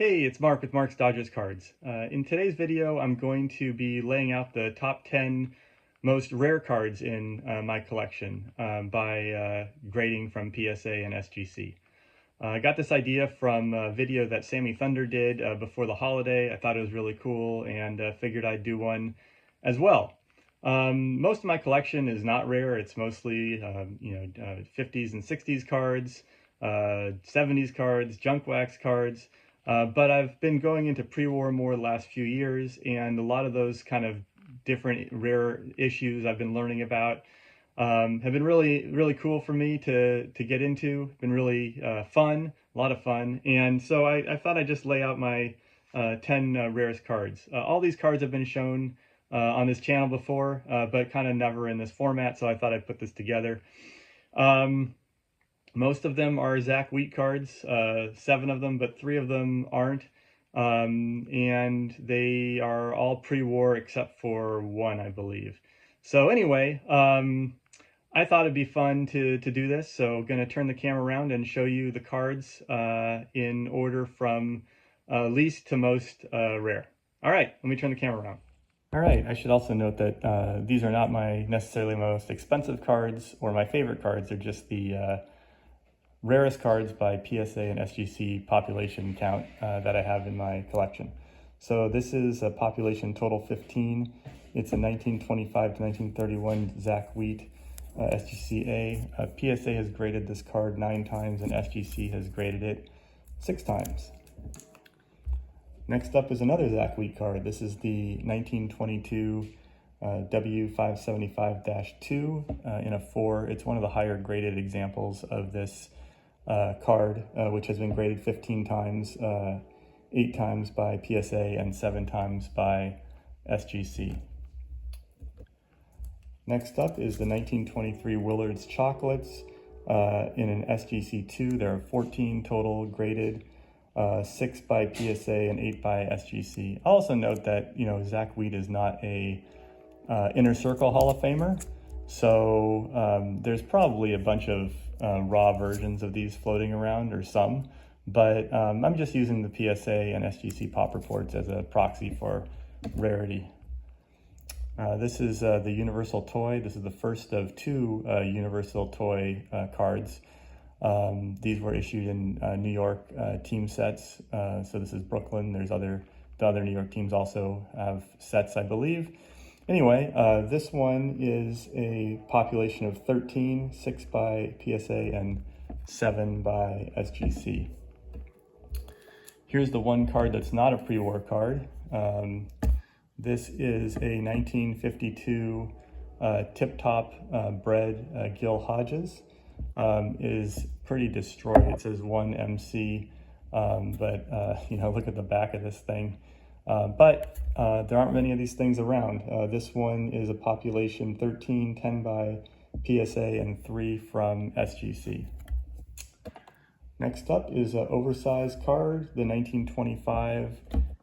Hey, it's Mark with Mark's Dodgers Cards. In today's video, I'm going to be laying out the top 10 most rare cards in my collection by grading from PSA and SGC. I got this idea from a video that Sammy Thunder did before the holiday. I thought it was really cool and figured I'd do one as well. Most of my collection is not rare. It's mostly 50s and 60s cards, 70s cards, junk wax cards. But I've been going into pre-war more the last few years, and a lot of those kind of different rare issues I've been learning about have been really cool for me to get into. Been really fun, a lot of fun, and so I thought I'd just lay out my 10 rarest cards. All these cards have been shown on this channel before, but kind of never in this format, so I thought I'd put this together. Most of them are Zach Wheat cards, 7 of them, but 3 of them aren't. And they are all pre-war except for 1, I believe. So anyway, I thought it'd be fun to do this. So I'm going to turn the camera around and show you the cards in order from least to most rare. All right, let me turn the camera around. All right, I should also note that these are not necessarily my most expensive cards or my favorite cards. They're just the rarest cards by PSA and SGC population count that I have in my collection. So this is a population total 15. It's a 1925 to 1931 Zach Wheat SGCA. PSA has graded this card 9 times and SGC has graded it 6 times. Next up is another Zach Wheat card. This is the 1922 W575-2 in a 4. It's one of the higher graded examples of this card, which has been graded 15 times, 8 times by PSA and 7 times by SGC. Next up is the 1923 Willard's Chocolates in an SGC2. There are 14 total graded, 6 by PSA and 8 by SGC. I'll also note that, Zach Wheat is not a Inner Circle Hall of Famer, so there's probably a bunch of raw versions of these floating around, or some, but I'm just using the PSA and SGC pop reports as a proxy for rarity. This is the Universal Toy. This is the first of 2 Universal Toy cards. These were issued in New York team sets, so this is Brooklyn. The other New York teams also have sets, I believe. Anyway, this one is a population of 13, 6 by PSA and 7 by SGC. Here's the one card that's not a pre-war card. This is a 1952 tip-top bred Gil Hodges. Is pretty destroyed. It says 1 MC, but look at the back of this thing. But there aren't many of these things around. This one is a population 13, 10 by PSA and 3 from SGC. Next up is an oversized card, the 1925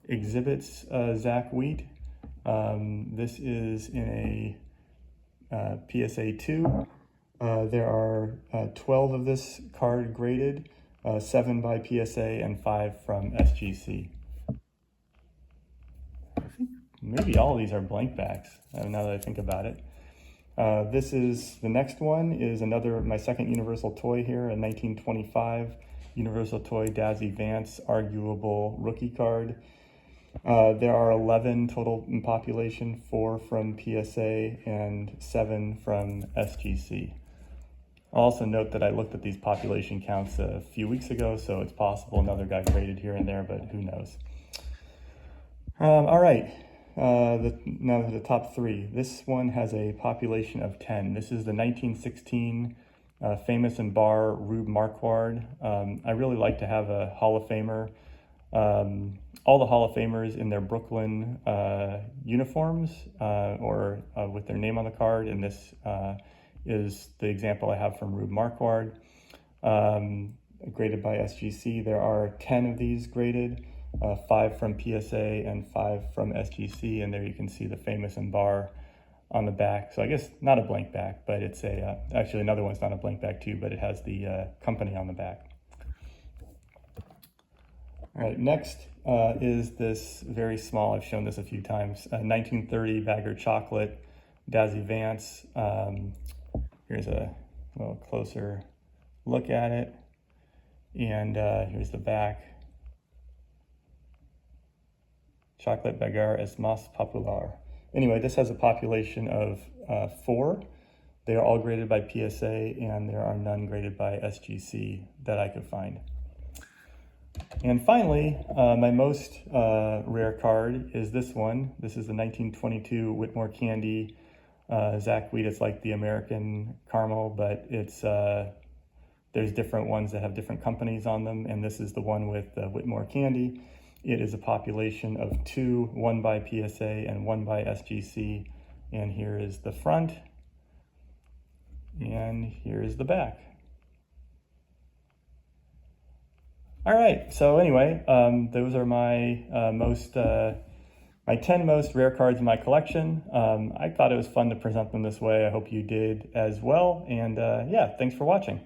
Exhibits Zach Wheat. This is in a PSA 2. There are 12 of this card graded, 7 by PSA and 5 from SGC. Maybe all of these are blank backs, now that I think about it. This is, the next one is my second Universal Toy here, a 1925 Universal Toy Dazzy Vance arguable rookie card. There are 11 total in population, 4 from PSA and 7 from SGC. I'll also note that I looked at these population counts a few weeks ago, so it's possible another got graded here and there, but who knows. All right. Now the top 3. This one has a population of 10. This is the 1916 Famous and Bar Rube Marquard. I really like to have a Hall of Famer. All the Hall of Famers in their Brooklyn uniforms or with their name on the card, and this is the example I have from Rube Marquard, graded by SGC. There are 10 of these graded. 5 from PSA and 5 from SGC, and there you can see the Famous and Bar on the back. So I guess not a blank back, but it's actually another one's not a blank back too, but it has the company on the back. All right, next is this very small, I've shown this a few times, 1930 Bagger Chocolate Dazzy Vance. Here's a little closer look at it. And here's the back. Chocolate Bagger es más popular. Anyway, this has a population of 4. They are all graded by PSA, and there are none graded by SGC that I could find. And finally, my most rare card is this one. This is the 1922 Whitmore Candy Zach Wheat. It's like the American caramel, but it's there's different ones that have different companies on them, and this is the one with Whitmore Candy. It is a population of 2, 1 by PSA and 1 by SGC. And here is the front, and here is the back. All right, so anyway, those are my my 10 most rare cards in my collection. I thought it was fun to present them this way. I hope you did as well. And yeah, thanks for watching.